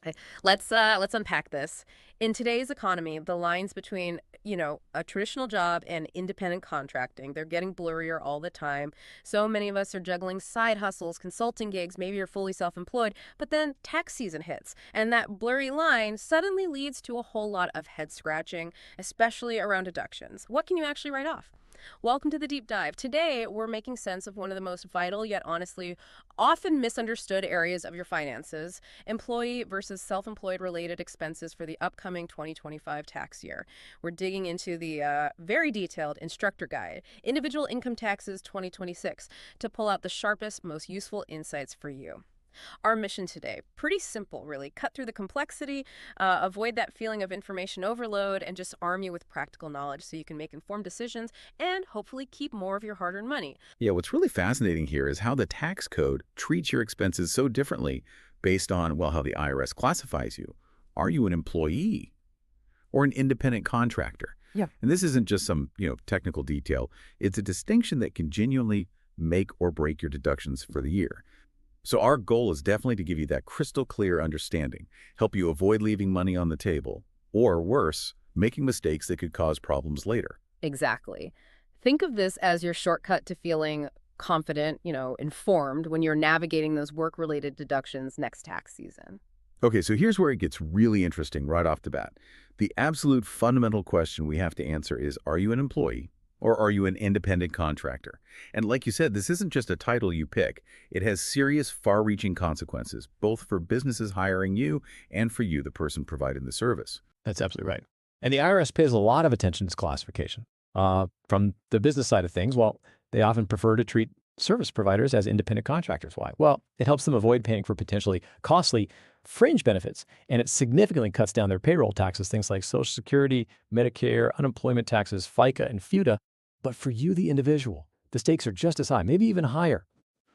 Okay, let's unpack this. In today's economy, the lines between, a traditional job and independent contracting, they're getting blurrier all the time. So many of us are juggling side hustles, consulting gigs, maybe you're fully self-employed, but then tax season hits, and that blurry line suddenly leads to a whole lot of head scratching, especially around deductions. What can you actually write off? Welcome to the deep dive. Today, we're making sense of one of the most vital yet honestly often misunderstood areas of your finances: employee versus self-employed related expenses for the upcoming 2025 tax year. We're digging into the very detailed instructor guide, Individual Income Taxes 2026, to pull out the sharpest, most useful insights for you. Our mission today, pretty simple, really. Cut through the complexity, avoid that feeling of information overload, and just arm you with practical knowledge so you can make informed decisions and hopefully keep more of your hard-earned money. Yeah, what's really fascinating here is how the tax code treats your expenses so differently based on, well, how the IRS classifies you. Are you an employee or an independent contractor? Yeah. And this isn't just some, technical detail. It's a distinction that can genuinely make or break your deductions for the year. So our goal is definitely to give you that crystal clear understanding, help you avoid leaving money on the table, or worse, making mistakes that could cause problems later. Exactly. Think of this as your shortcut to feeling confident, informed when you're navigating those work-related deductions next tax season. Okay, so here's where it gets really interesting right off the bat. The absolute fundamental question we have to answer is, are you an employee or are you an independent contractor? And like you said, this isn't just a title you pick. It has serious, far-reaching consequences, both for businesses hiring you and for you, the person providing the service. That's absolutely right. And the IRS pays a lot of attention to this classification. From the business side of things, well, they often prefer to treat service providers as independent contractors. Why? Well, it helps them avoid paying for potentially costly fringe benefits, and it significantly cuts down their payroll taxes, things like Social Security, Medicare, unemployment taxes, FICA, and FUTA. But for you, the individual, the stakes are just as high, maybe even higher.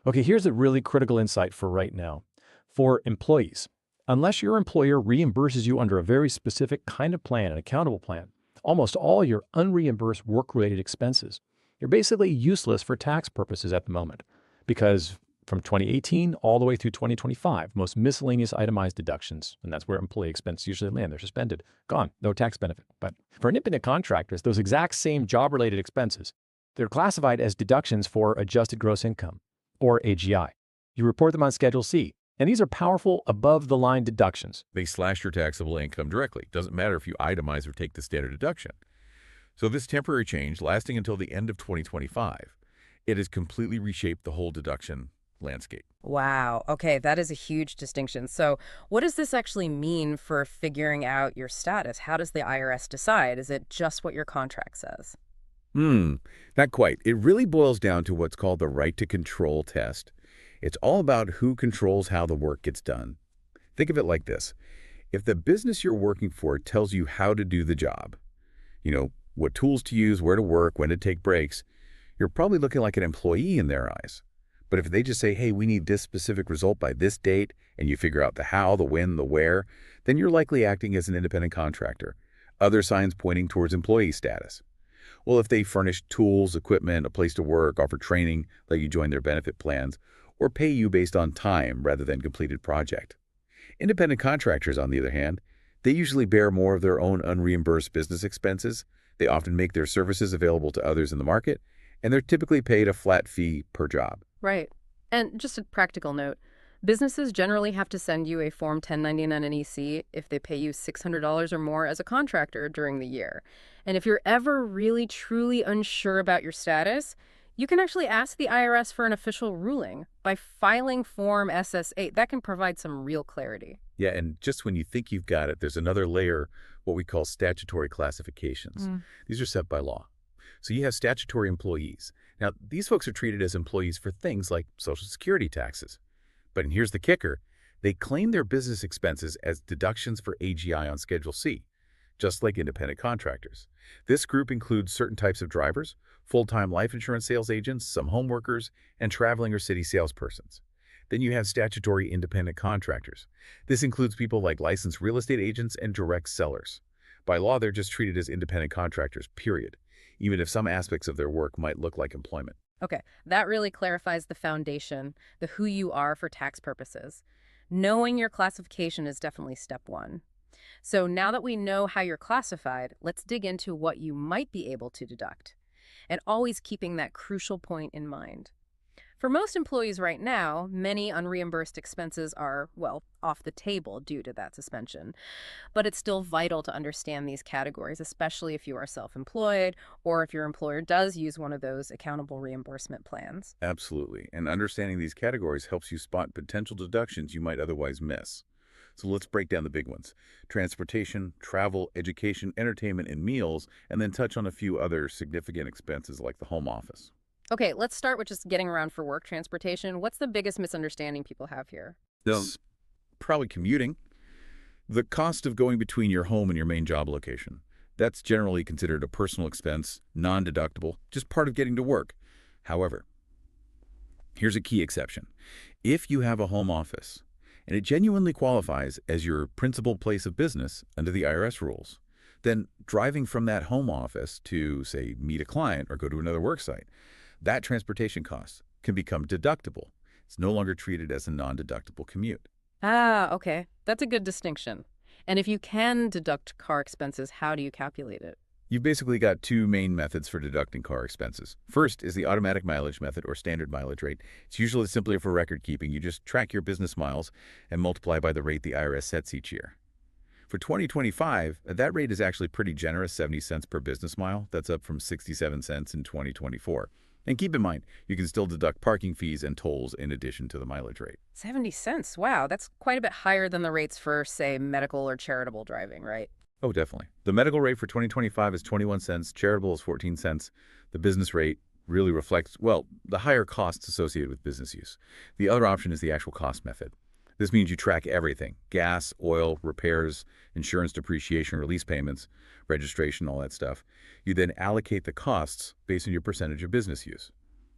Okay, here's a really critical insight for right now. For employees, unless your employer reimburses you under a very specific kind of plan, an accountable plan, almost all your unreimbursed work-related expenses, you're basically useless for tax purposes at the moment, because from 2018 all the way through 2025, most miscellaneous itemized deductions, and that's where employee expenses usually land, they're suspended, gone, no tax benefit. But for independent contractors, those exact same job-related expenses, they're classified as deductions for adjusted gross income, or AGI. You report them on Schedule C, and these are powerful above-the-line deductions. They slash your taxable income directly. Doesn't matter if you itemize or take the standard deduction. So this temporary change, lasting until the end of 2025, it has completely reshaped the whole deduction landscape. Wow. Okay, that is a huge distinction. So, what does this actually mean for figuring out your status? How does the IRS decide? Is it just what your contract says? Not quite. It really boils down to what's called the right to control test. It's all about who controls how the work gets done. Think of it like this. If the business you're working for tells you how to do the job, what tools to use, where to work, when to take breaks, you're probably looking like an employee in their eyes. But if they just say, hey, we need this specific result by this date, and you figure out the how, the when, the where, then you're likely acting as an independent contractor. Other signs pointing towards employee status. Well, if they furnish tools, equipment, a place to work, offer training, let you join their benefit plans, or pay you based on time rather than completed project. Independent contractors, on the other hand, they usually bear more of their own unreimbursed business expenses. They often make their services available to others in the market, and they're typically paid a flat fee per job. Right. And just a practical note, businesses generally have to send you a Form 1099 NEC if they pay you $600 or more as a contractor during the year. And if you're ever really truly unsure about your status, you can actually ask the IRS for an official ruling by filing Form SS8. That can provide some real clarity. Yeah, and just when you think you've got it, there's another layer, what we call statutory classifications. These are set by law. So you have statutory employees. Now, these folks are treated as employees for things like Social Security taxes. But and here's the kicker. They claim their business expenses as deductions for AGI on Schedule C, just like independent contractors. This group includes certain types of drivers, full-time life insurance sales agents, some home workers, and traveling or city salespersons. Then you have statutory independent contractors. This includes people like licensed real estate agents and direct sellers. By law, they're just treated as independent contractors, period, even if some aspects of their work might look like employment. Okay, that really clarifies the foundation, the who you are for tax purposes. Knowing your classification is definitely step one. So now that we know how you're classified, let's dig into what you might be able to deduct, and always keeping that crucial point in mind. For most employees right now, many unreimbursed expenses are, well, off the table due to that suspension. But it's still vital to understand these categories, especially if you are self-employed or if your employer does use one of those accountable reimbursement plans. Absolutely. And understanding these categories helps you spot potential deductions you might otherwise miss. So let's break down the big ones: transportation, travel, education, entertainment, and meals, and then touch on a few other significant expenses like the home office. Okay, let's start with just getting around for work transportation. What's the biggest misunderstanding people have here? It's probably commuting. The cost of going between your home and your main job location. That's generally considered a personal expense, non-deductible, just part of getting to work. However, here's a key exception. If you have a home office, and it genuinely qualifies as your principal place of business under the IRS rules, then driving from that home office to, say, meet a client or go to another work site, that transportation cost can become deductible. It's no longer treated as a non-deductible commute. Ah, okay. That's a good distinction. And if you can deduct car expenses, how do you calculate it? You've basically got two main methods for deducting car expenses. First is the automatic mileage method, or standard mileage rate. It's usually simpler for record keeping. You just track your business miles and multiply by the rate the IRS sets each year. For 2025, that rate is actually pretty generous, 70 cents per business mile. That's up from 67 cents in 2024. And keep in mind, you can still deduct parking fees and tolls in addition to the mileage rate. 70 cents. Wow, that's quite a bit higher than the rates for, say, medical or charitable driving, right? Oh, definitely. The medical rate for 2025 is 21 cents, charitable is 14 cents. The business rate really reflects, well, the higher costs associated with business use. The other option is the actual cost method. This means you track everything: gas, oil, repairs, insurance depreciation, release payments, registration, all that stuff. You then allocate the costs based on your percentage of business use.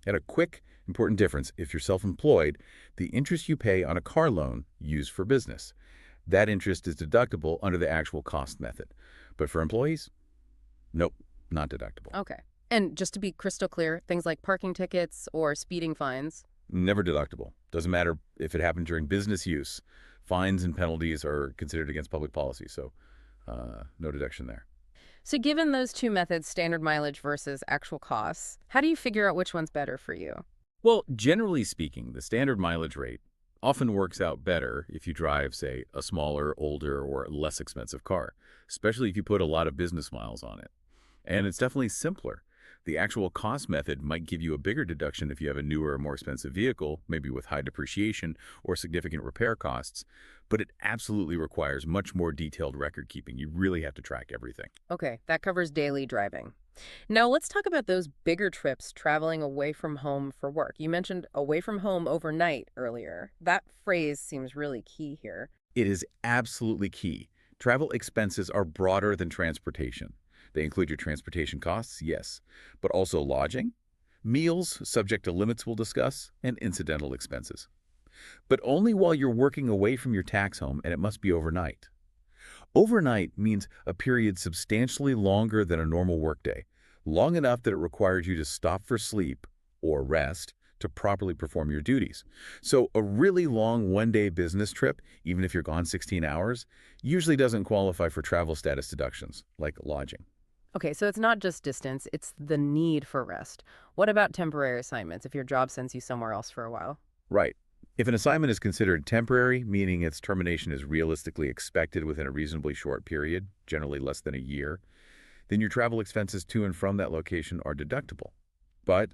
And a quick, important difference: if you're self-employed, the interest you pay on a car loan used for business, that interest is deductible under the actual cost method. But for employees, nope, not deductible. Okay. And just to be crystal clear, things like parking tickets or speeding fines. Never deductible. Doesn't matter if it happened during business use. Fines and penalties are considered against public policy, so no deduction there. So given those two methods, standard mileage versus actual costs, how do you figure out which one's better for you? Well, generally speaking, the standard mileage rate often works out better if you drive, say, a smaller, older, or less expensive car, especially if you put a lot of business miles on it. And it's definitely simpler. The actual cost method might give you a bigger deduction if you have a newer or more expensive vehicle, maybe with high depreciation or significant repair costs, but it absolutely requires much more detailed record keeping. You really have to track everything. Okay, that covers daily driving. Now let's talk about those bigger trips traveling away from home for work. You mentioned away from home overnight earlier. That phrase seems really key here. It is absolutely key. Travel expenses are broader than transportation. They include your transportation costs, yes, but also lodging, meals subject to limits we'll discuss, and incidental expenses. But only while you're working away from your tax home, and it must be overnight. Overnight means a period substantially longer than a normal workday, long enough that it requires you to stop for sleep or rest to properly perform your duties. So a really long one-day business trip, even if you're gone 16 hours, usually doesn't qualify for travel status deductions, like lodging. Okay, so it's not just distance, it's the need for rest. What about temporary assignments if your job sends you somewhere else for a while? Right. If an assignment is considered temporary, meaning its termination is realistically expected within a reasonably short period, generally less than a year, then your travel expenses to and from that location are deductible. But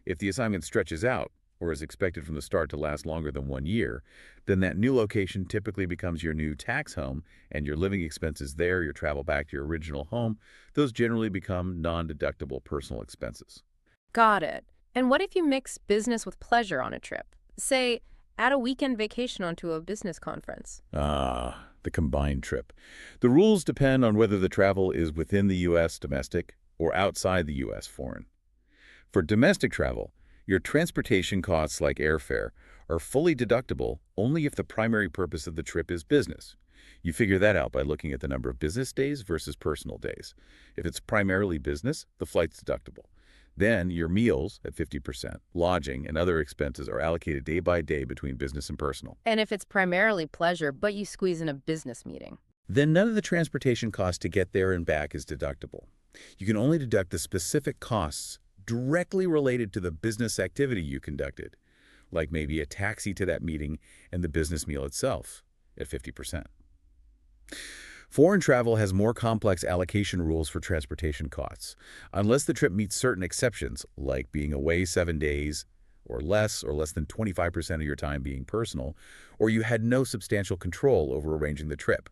if the assignment stretches out, or is expected from the start to last longer than 1 year, then that new location typically becomes your new tax home, and your living expenses there, your travel back to your original home, those generally become non-deductible personal expenses. Got it. And what if you mix business with pleasure on a trip? Say, add a weekend vacation onto a business conference. The combined trip. The rules depend on whether the travel is within the U.S. domestic or outside the U.S. foreign. For domestic travel, your transportation costs like airfare are fully deductible only if the primary purpose of the trip is business. You figure that out by looking at the number of business days versus personal days. If it's primarily business, the flight's deductible. Then your meals at 50%, lodging, and other expenses are allocated day by day between business and personal. And if it's primarily pleasure, but you squeeze in a business meeting? Then none of the transportation cost to get there and back is deductible. You can only deduct the specific costs directly related to the business activity you conducted, like maybe a taxi to that meeting and the business meal itself at 50%. Foreign travel has more complex allocation rules for transportation costs, unless the trip meets certain exceptions, like being away 7 days or less than 25% of your time being personal, or you had no substantial control over arranging the trip.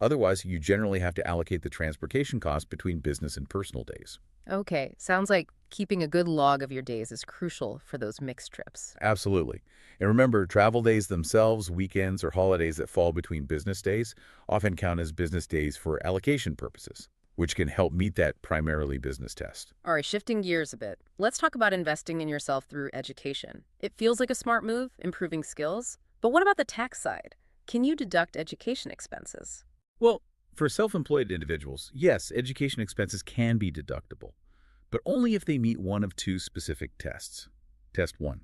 Otherwise, you generally have to allocate the transportation cost between business and personal days. Okay, sounds like keeping a good log of your days is crucial for those mixed trips. Absolutely. And remember, travel days themselves, weekends, or holidays that fall between business days often count as business days for allocation purposes, which can help meet that primarily business test. All right, shifting gears a bit. Let's talk about investing in yourself through education. It feels like a smart move, improving skills. But what about the tax side? Can you deduct education expenses? Well, for self-employed individuals, yes, education expenses can be deductible, but only if they meet one of two specific tests. Test 1.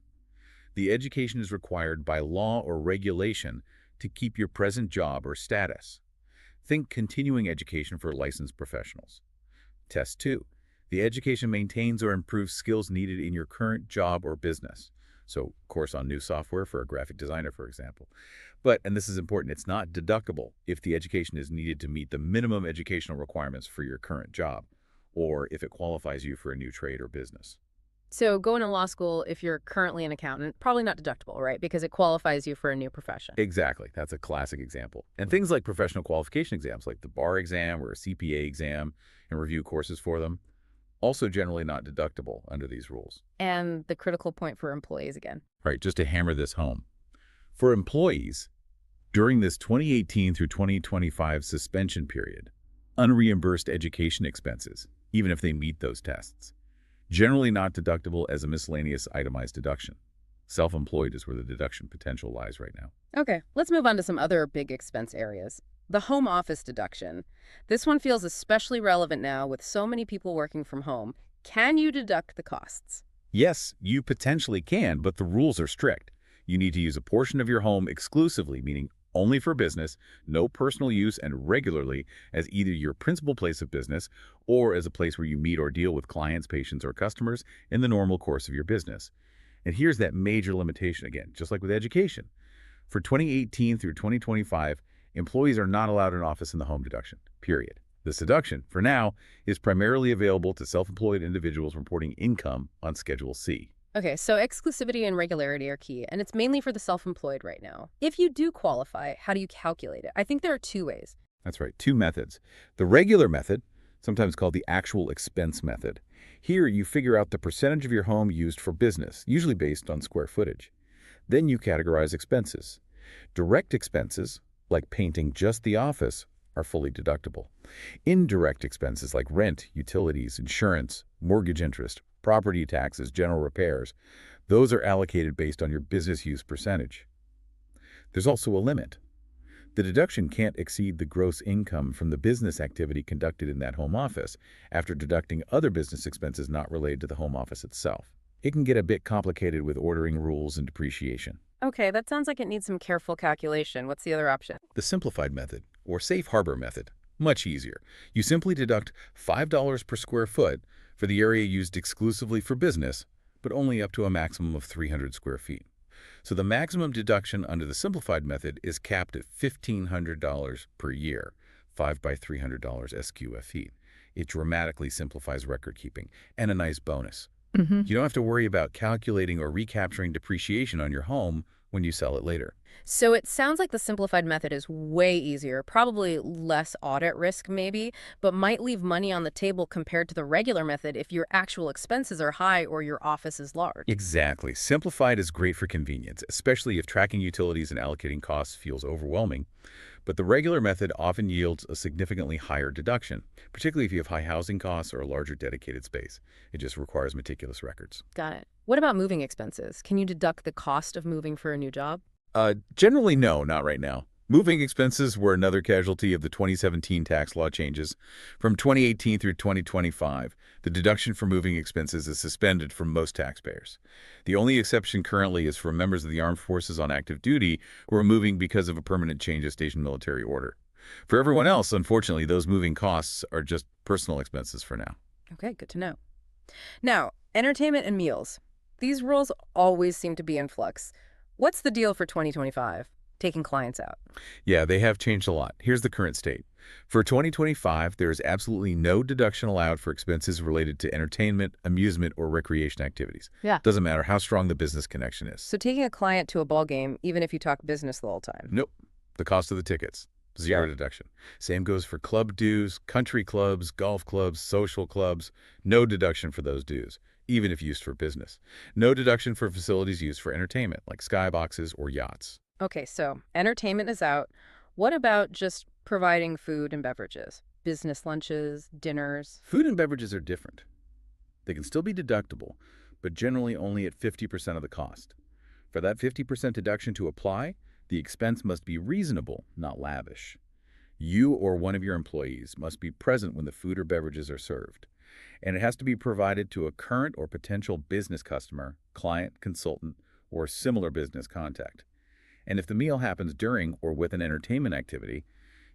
The education is required by law or regulation to keep your present job or status. Think continuing education for licensed professionals. Test 2. The education maintains or improves skills needed in your current job or business. So, course on new software for a graphic designer, for example. But, and this is important, it's not deductible if the education is needed to meet the minimum educational requirements for your current job, or if it qualifies you for a new trade or business. So going to law school, if you're currently an accountant, probably not deductible, right? Because it qualifies you for a new profession. Exactly. That's a classic example. And things like professional qualification exams, like the bar exam or a CPA exam, and review courses for them, also generally not deductible under these rules. And the critical point for employees again. Right, just to hammer this home. For employees, during this 2018 through 2025 suspension period, unreimbursed education expenses, even if they meet those tests, generally not deductible as a miscellaneous itemized deduction. Self-employed is where the deduction potential lies right now. Okay, let's move on to some other big expense areas. The home office deduction. This one feels especially relevant now with so many people working from home. Can you deduct the costs? Yes, you potentially can, but the rules are strict. You need to use a portion of your home exclusively, meaning only for business, no personal use, and regularly as either your principal place of business or as a place where you meet or deal with clients, patients, or customers in the normal course of your business. And here's that major limitation again, just like with education. For 2018 through 2025, employees are not allowed an office in the home deduction, period. This deduction, for now, is primarily available to self-employed individuals reporting income on Schedule C. Okay, so exclusivity and regularity are key, and it's mainly for the self-employed right now. If you do qualify, how do you calculate it? I think there are two ways. That's right, two methods. The regular method, sometimes called the actual expense method. Here, you figure out the percentage of your home used for business, usually based on square footage. Then you categorize expenses. Direct expenses, like painting just the office, are fully deductible. Indirect expenses like rent, utilities, insurance, mortgage interest, property taxes, general repairs, those are allocated based on your business use percentage. There's also a limit. The deduction can't exceed the gross income from the business activity conducted in that home office after deducting other business expenses not related to the home office itself. It can get a bit complicated with ordering rules and depreciation. Okay, that sounds like it needs some careful calculation. What's the other option? The simplified method, or safe harbor method, much easier. You simply deduct $5 per square foot for the area used exclusively for business, but only up to a maximum of 300 square feet. So the maximum deduction under the simplified method is capped at $1,500 per year, 5 by $300 SQF feet. It dramatically simplifies record keeping, and a nice bonus. You don't have to worry about calculating or recapturing depreciation on your home when you sell it later. So it sounds like the simplified method is way easier, probably less audit risk maybe, but might leave money on the table compared to the regular method if your actual expenses are high or your office is large. Exactly. Simplified is great for convenience, especially if tracking utilities and allocating costs feels overwhelming. But the regular method often yields a significantly higher deduction, particularly if you have high housing costs or a larger dedicated space. It just requires meticulous records. Got it. What about moving expenses? Can you deduct the cost of moving for a new job? Generally, no, not right now. Moving expenses were another casualty of the 2017 tax law changes. From 2018 through 2025, the deduction for moving expenses is suspended for most taxpayers. The only exception currently is for members of the armed forces on active duty who are moving because of a permanent change of station military order. For everyone else, unfortunately, those moving costs are just personal expenses for now. Okay, good to know. Now, entertainment and meals. These rules always seem to be in flux. What's the deal for 2025? Taking clients out. Yeah, they have changed a lot. Here's the current state. For 2025, there is absolutely no deduction allowed for expenses related to entertainment, amusement, or recreation activities. Yeah. Doesn't matter how strong the business connection is. So taking a client to a ball game, even if you talk business the whole time. Nope. The cost of the tickets, zero deduction. Same goes for club dues, country clubs, golf clubs, social clubs. No deduction for those dues, even if used for business. No deduction for facilities used for entertainment, like skyboxes or yachts. Okay, so entertainment is out. What about just providing food and beverages? Business lunches, dinners? Food and beverages are different. They can still be deductible, but generally only at 50% of the cost. For that 50% deduction to apply, the expense must be reasonable, not lavish. You or one of your employees must be present when the food or beverages are served, and it has to be provided to a current or potential business customer, client, consultant, or similar business contact. And if the meal happens during or with an entertainment activity,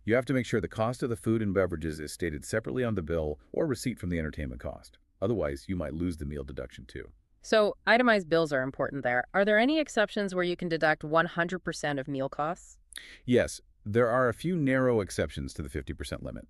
you have to make sure the cost of the food and beverages is stated separately on the bill or receipt from the entertainment cost. Otherwise, you might lose the meal deduction too. So itemized bills are important there. Are there any exceptions where you can deduct 100% of meal costs? Yes, there are a few narrow exceptions to the 50% limit.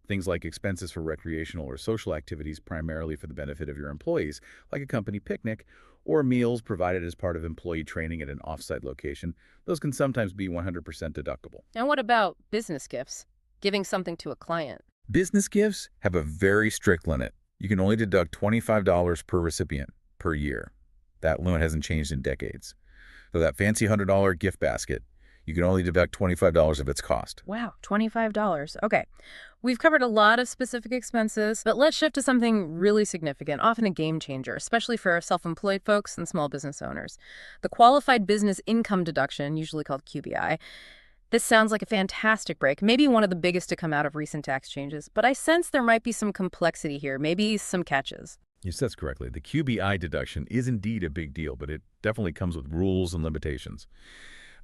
Things like expenses for recreational or social activities primarily for the benefit of your employees, like a company picnic, or meals provided as part of employee training at an off-site location, those can sometimes be 100% deductible. And what about business gifts? Giving something to a client? Business gifts have a very strict limit. You can only deduct $25 per recipient per year. That limit hasn't changed in decades. So that fancy $100 gift basket, you can only deduct $25 of its cost. Wow, $25. Okay. We've covered a lot of specific expenses, but let's shift to something really significant, often a game changer, especially for self-employed folks and small business owners. The Qualified Business Income Deduction, usually called QBI. This sounds like a fantastic break, maybe one of the biggest to come out of recent tax changes, but I sense there might be some complexity here, maybe some catches. You said correctly. The QBI deduction is indeed a big deal, but it definitely comes with rules and limitations.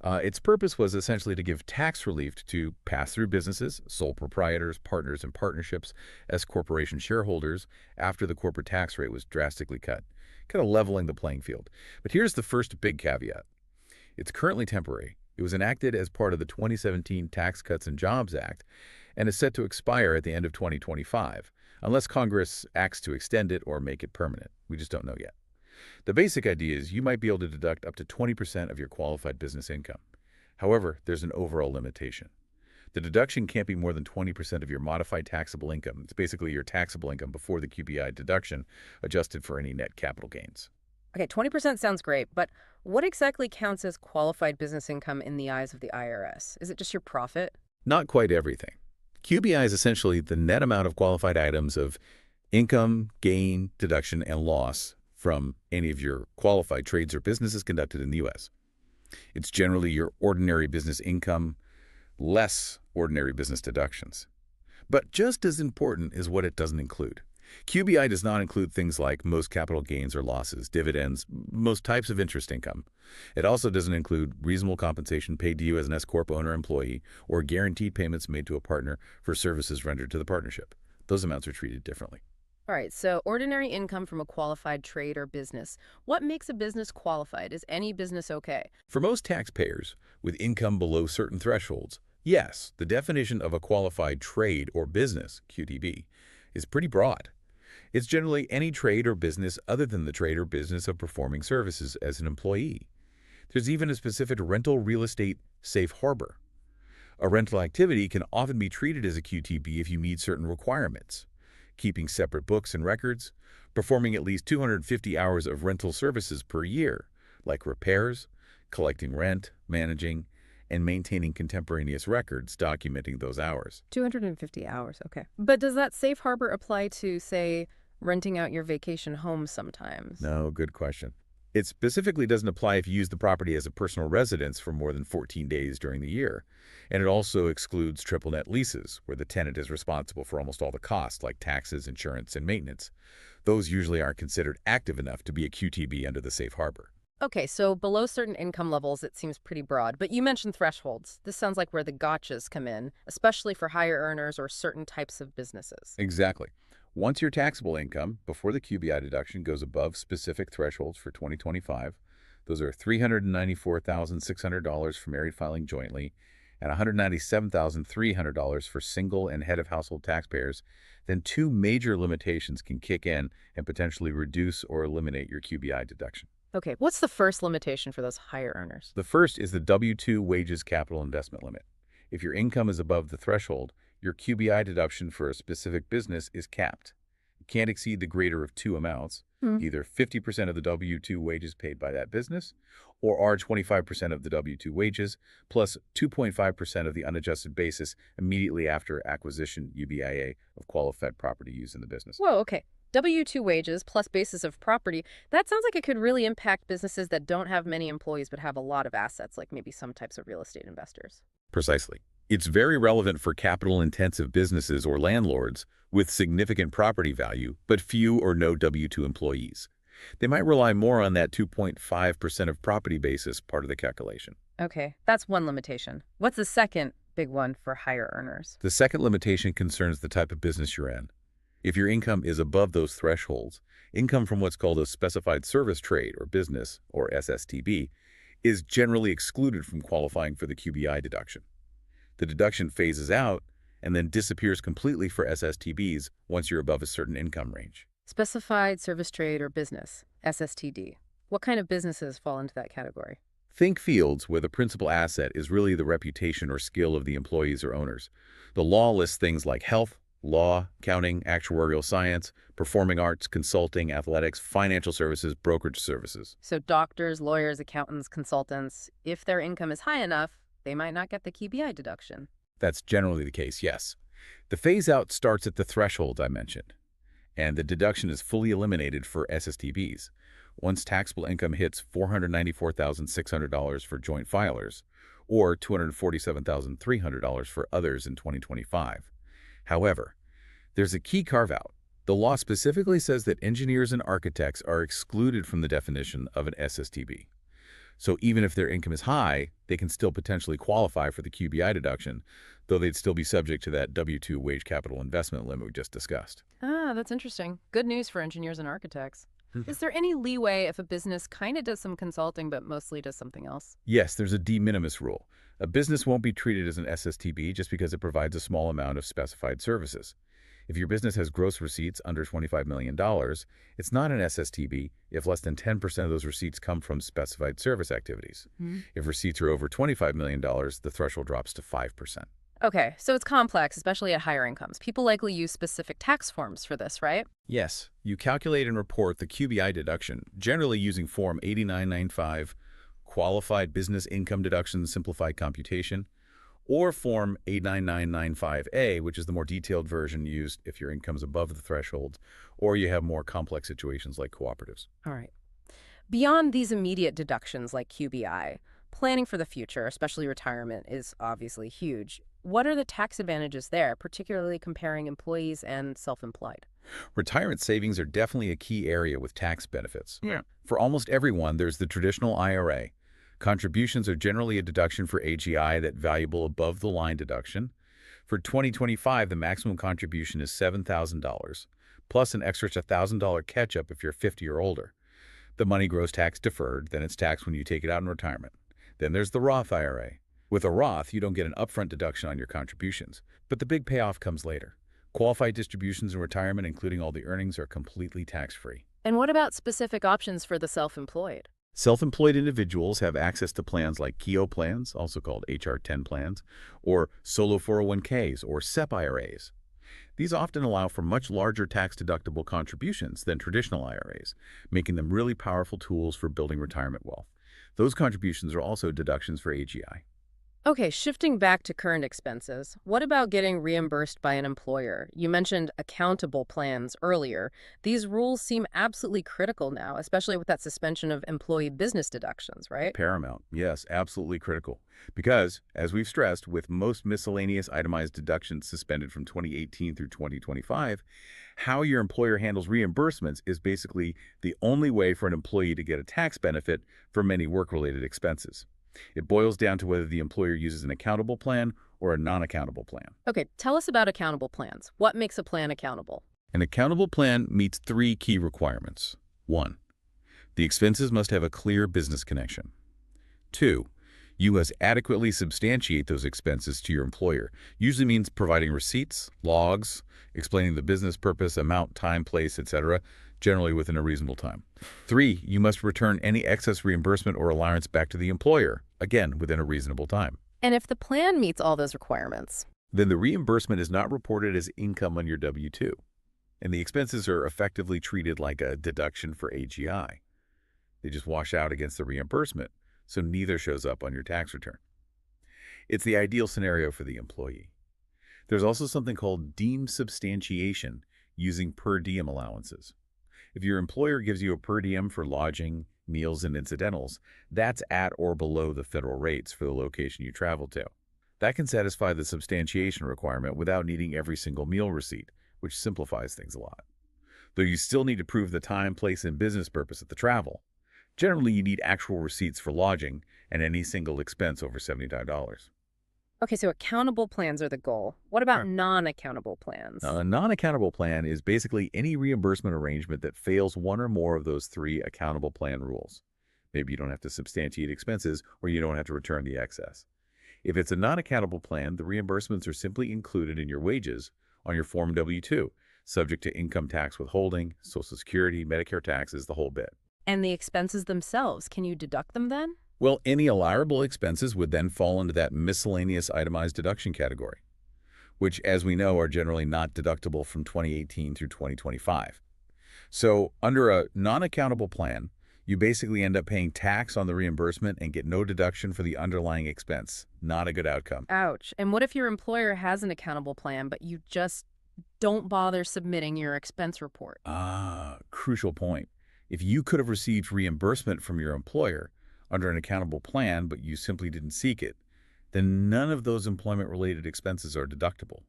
Its purpose was essentially to give tax relief to pass-through businesses, sole proprietors, partners, and partnerships as corporation shareholders after the corporate tax rate was drastically cut, kind of leveling the playing field. But here's the first big caveat. It's currently temporary. It was enacted as part of the 2017 Tax Cuts and Jobs Act and is set to expire at the end of 2025, unless Congress acts to extend it or make it permanent. We just don't know yet. The basic idea is you might be able to deduct up to 20% of your qualified business income. However, there's an overall limitation. The deduction can't be more than 20% of your modified taxable income. It's basically your taxable income before the QBI deduction, adjusted for any net capital gains. Okay, 20% sounds great, but what exactly counts as qualified business income in the eyes of the IRS? Is it just your profit? Not quite everything. QBI is essentially the net amount of qualified items of income, gain, deduction, and loss from any of your qualified trades or businesses conducted in the U.S. It's generally your ordinary business income, less ordinary business deductions. But just as important is what it doesn't include. QBI does not include things like most capital gains or losses, dividends, most types of interest income. It also doesn't include reasonable compensation paid to you as an S-Corp owner-employee or guaranteed payments made to a partner for services rendered to the partnership. Those amounts are treated differently. All right, so ordinary income from a qualified trade or business. What makes a business qualified? Is any business okay? For most taxpayers with income below certain thresholds, yes, the definition of a qualified trade or business, QTB, is pretty broad. It's generally any trade or business other than the trade or business of performing services as an employee. There's even a specific rental real estate safe harbor. A rental activity can often be treated as a QTB if you meet certain requirements. Keeping separate books and records, performing at least 250 hours of rental services per year, like repairs, collecting rent, managing, and maintaining contemporaneous records documenting those hours. 250 hours, okay. But does that safe harbor apply to, say, renting out your vacation home sometimes? No, good question. It specifically doesn't apply if you use the property as a personal residence for more than 14 days during the year. And it also excludes triple net leases, where the tenant is responsible for almost all the costs, like taxes, insurance, and maintenance. Those usually aren't considered active enough to be a QTB under the safe harbor. Okay, so below certain income levels, it seems pretty broad, but you mentioned thresholds. This sounds like where the gotchas come in, especially for higher earners or certain types of businesses. Exactly. Once your taxable income before the QBI deduction goes above specific thresholds for 2025, those are $394,600 for married filing jointly and $197,300 for single and head of household taxpayers, then two major limitations can kick in and potentially reduce or eliminate your QBI deduction. Okay, what's the first limitation for those higher earners? The first is the W-2 wages capital investment limit. If your income is above the threshold, your QBI deduction for a specific business is capped. It can't exceed the greater of two amounts, either 50% of the W-2 wages paid by that business or 25% of the W-2 wages plus 2.5% of the unadjusted basis immediately after acquisition UBIA of qualified property used in the business. Whoa, okay. W-2 wages plus basis of property, that sounds like it could really impact businesses that don't have many employees but have a lot of assets, like maybe some types of real estate investors. Precisely. It's very relevant for capital-intensive businesses or landlords with significant property value, but few or no W-2 employees. They might rely more on that 2.5% of property basis part of the calculation. Okay, that's one limitation. What's the second big one for higher earners? The second limitation concerns the type of business you're in. If your income is above those thresholds, income from what's called a specified service trade or business, or SSTB, is generally excluded from qualifying for the QBI deduction. The deduction phases out and then disappears completely for SSTBs once you're above a certain income range. Specified service trade or business, SSTD. What kind of businesses fall into that category? Think fields where the principal asset is really the reputation or skill of the employees or owners. The law lists things like health, law, accounting, actuarial science, performing arts, consulting, athletics, financial services, brokerage services. So doctors, lawyers, accountants, consultants, if their income is high enough, they might not get the QBI deduction. That's generally the case, yes. The phase-out starts at the threshold I mentioned, and the deduction is fully eliminated for SSTBs. Once taxable income hits $494,600 for joint filers, or $247,300 for others in 2025. However, there's a key carve-out. The law specifically says that engineers and architects are excluded from the definition of an SSTB. So even if their income is high, they can still potentially qualify for the QBI deduction, though they'd still be subject to that W-2 wage capital investment limit we just discussed. Ah, that's interesting. Good news for engineers and architects. Is there any leeway if a business kind of does some consulting but mostly does something else? Yes, there's a de minimis rule. A business won't be treated as an SSTB just because it provides a small amount of specified services. If your business has gross receipts under $25 million, it's not an SSTB if less than 10% of those receipts come from specified service activities. If receipts are over $25 million, the threshold drops to 5%. Okay, so it's complex, especially at higher incomes. People likely use specific tax forms for this, right? Yes, you calculate and report the QBI deduction, generally using Form 8995, Qualified Business Income Deduction Simplified Computation, or Form 89995A, which is the more detailed version used if your income is above the threshold, or you have more complex situations like cooperatives. All right. Beyond these immediate deductions like QBI, planning for the future, especially retirement, is obviously huge. What are the tax advantages there, particularly comparing employees and self-employed? Retirement savings are definitely a key area with tax benefits. For almost everyone, there's the traditional IRA. Contributions are generally a deduction for AGI that valuable above the line deduction. For 2025, the maximum contribution is $7,000, plus an extra $1,000 catch-up if you're 50 or older. The money grows tax deferred, then it's taxed when you take it out in retirement. Then there's the Roth IRA. With a Roth, you don't get an upfront deduction on your contributions, but the big payoff comes later. Qualified distributions in retirement, including all the earnings, are completely tax-free. And what about specific options for the self-employed? Self-employed individuals have access to plans like KEO plans, also called HR-10 plans, or solo 401ks or SEP IRAs. These often allow for much larger tax-deductible contributions than traditional IRAs, making them really powerful tools for building retirement wealth. Those contributions are also deductions for AGI. Okay, shifting back to current expenses, what about getting reimbursed by an employer? You mentioned accountable plans earlier. These rules seem absolutely critical now, especially with that suspension of employee business deductions, right? Paramount. Yes, absolutely critical. Because, as we've stressed, with most miscellaneous itemized deductions suspended from 2018 through 2025, how your employer handles reimbursements is basically the only way for an employee to get a tax benefit for many work-related expenses. It boils down to whether the employer uses an accountable plan or a non-accountable plan. Okay, tell us about accountable plans. What makes a plan accountable? An accountable plan meets three key requirements. 1. The expenses must have a clear business connection. 2. You must adequately substantiate those expenses to your employer. Usually means providing receipts, logs, explaining the business purpose, amount, time, place, etc., generally within a reasonable time. 3. You must return any excess reimbursement or allowance back to the employer, again, within a reasonable time. And if the plan meets all those requirements, Then the reimbursement is not reported as income on your W-2, and the expenses are effectively treated like a deduction for AGI. They just wash out against the reimbursement, so neither shows up on your tax return. It's the ideal scenario for the employee. There's also something called deemed substantiation using per diem allowances. If your employer gives you a per diem for lodging, meals, and incidentals, that's at or below the federal rates for the location you travel to. That can satisfy the substantiation requirement without needing every single meal receipt, which simplifies things a lot. Though you still need to prove the time, place, and business purpose of the travel. Generally, you need actual receipts for lodging and any single expense over $75. okay, so accountable plans are the goal. What about Sure. non-accountable plans? Now, a non-accountable plan is basically any reimbursement arrangement that fails one or more of those three accountable plan rules. Maybe you don't have to substantiate expenses or you don't have to return the excess. If it's a non-accountable plan, the reimbursements are simply included in your wages on your Form W-2, subject to income tax withholding, Social Security, Medicare taxes, the whole bit. And the expenses themselves, can you deduct them then? Well, any allowable expenses would then fall into that miscellaneous itemized deduction category, which, as we know, are generally not deductible from 2018 through 2025. So under a non-accountable plan, you basically end up paying tax on the reimbursement and get no deduction for the underlying expense. Not a good outcome. Ouch. And what if your employer has an accountable plan, but you just don't bother submitting your expense report? Crucial point. If you could have received reimbursement from your employer under an accountable plan, but you simply didn't seek it, then none of those employment-related expenses are deductible.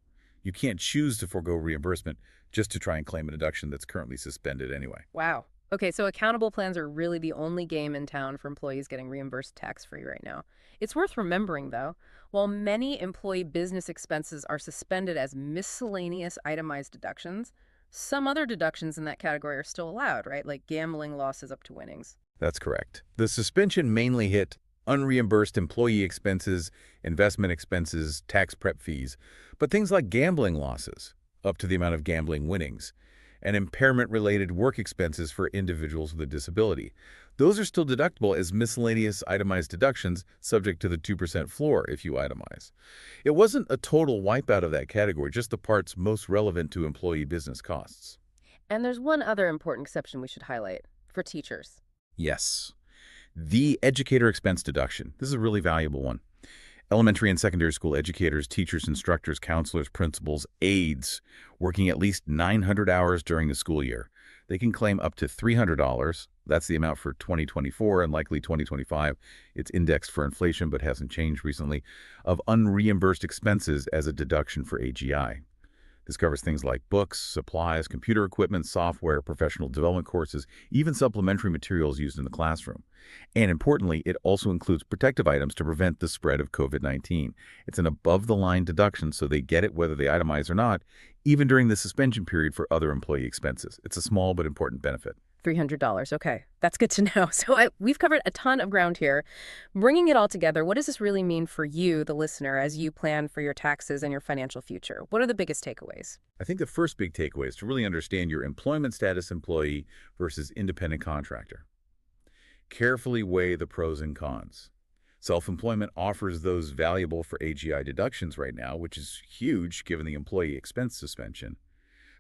You can't choose to forego reimbursement just to try and claim a deduction that's currently suspended anyway. Wow. Okay, so accountable plans are really the only game in town for employees getting reimbursed tax-free right now. It's worth remembering, though, while many employee business expenses are suspended as miscellaneous itemized deductions, some other deductions in that category are still allowed, right? Like gambling losses up to winnings. That's correct. The suspension mainly hit unreimbursed employee expenses, investment expenses, tax prep fees, but things like gambling losses, up to the amount of gambling winnings, and impairment-related work expenses for individuals with a disability. Those are still deductible as miscellaneous itemized deductions subject to the 2% floor if you itemize. It wasn't a total wipeout of that category, just the parts most relevant to employee business costs. And there's one other important exception we should highlight for teachers. Yes. The educator expense deduction. This is a really valuable one. Elementary and secondary school educators, teachers, instructors, counselors, principals, aides working at least 900 hours during the school year. They can claim up to $300. That's the amount for 2024 and likely 2025. It's indexed for inflation but hasn't changed recently, of unreimbursed expenses as a deduction for AGI. This covers things like books, supplies, computer equipment, software, professional development courses, even supplementary materials used in the classroom. And importantly, it also includes protective items to prevent the spread of COVID-19. It's an above-the-line deduction, so they get it whether they itemize or not, even during the suspension period for other employee expenses. It's a small but important benefit. $300. Okay, that's good to know. So we've covered a ton of ground here. Bringing it all together, what does this really mean for you, the listener, as you plan for your taxes and your financial future? What are the biggest takeaways? I think the first big takeaway is to really understand your employment status employee versus independent contractor. Carefully weigh the pros and cons. Self-employment offers those valuable for AGI deductions right now, which is huge given the employee expense suspension.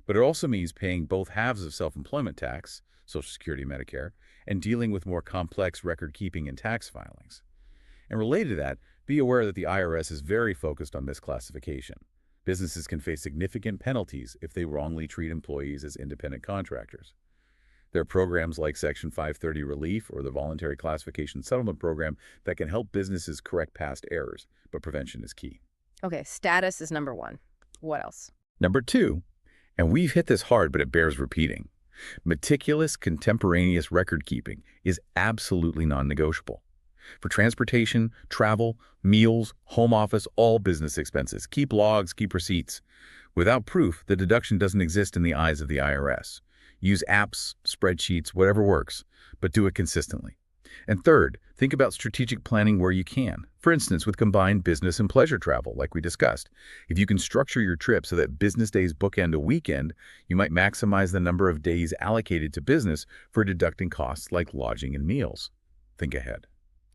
But it also means paying both halves of self-employment tax, Social Security, Medicare, and dealing with more complex record-keeping and tax filings. And related to that, Be aware that the IRS is very focused on misclassification. Businesses can face significant penalties if they wrongly treat employees as independent contractors. There are programs like Section 530 Relief or the Voluntary Classification Settlement Program that can help businesses correct past errors, but prevention is key. Okay, status is number one. What else? Number two, and we've hit this hard, but it bears repeating, meticulous, contemporaneous record keeping is absolutely non-negotiable. For transportation, travel, meals, home office, all business expenses, keep logs, keep receipts. Without proof, the deduction doesn't exist in the eyes of the IRS. Use apps, spreadsheets, whatever works, but do it consistently. And third, think about strategic planning where you can. For instance, with combined business and pleasure travel, like we discussed. If you can structure your trip so that business days bookend a weekend, you might maximize the number of days allocated to business for deducting costs like lodging and meals. Think ahead.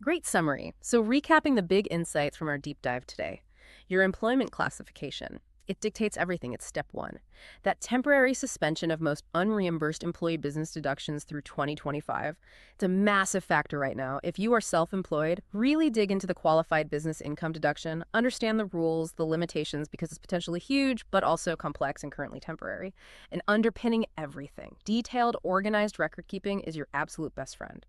Great summary. So recapping the big insights from our deep dive today. Your employment classification. It dictates everything. It's step one. That temporary suspension of most unreimbursed employee business deductions through 2025. It's a massive factor right now. If you are self-employed, really dig into the qualified business income deduction, understand the rules, the limitations, because it's potentially huge, but also complex and currently temporary. And underpinning everything, detailed, organized record keeping is your absolute best friend.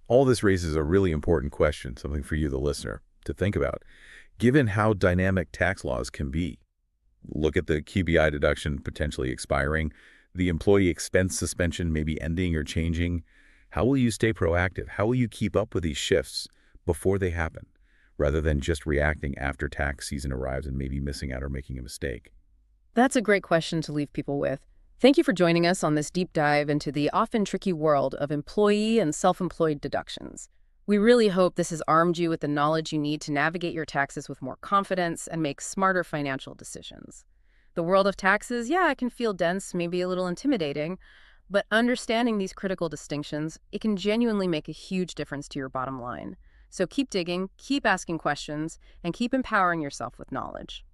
All this raises a really important question, something for you, the listener, to think about. Given how dynamic tax laws can be, look at the QBI deduction potentially expiring, the employee expense suspension maybe ending or changing. How will you stay proactive? How will you keep up with these shifts before they happen, rather than just reacting after tax season arrives and maybe missing out or making a mistake? That's a great question to leave people with. Thank you for joining us on this deep dive into the often tricky world of employee and self-employed deductions. We really hope this has armed you with the knowledge you need to navigate your taxes with more confidence and make smarter financial decisions. The world of taxes, yeah, it can feel dense, maybe a little intimidating, but understanding these critical distinctions, it can genuinely make a huge difference to your bottom line. So keep digging, keep asking questions, and keep empowering yourself with knowledge.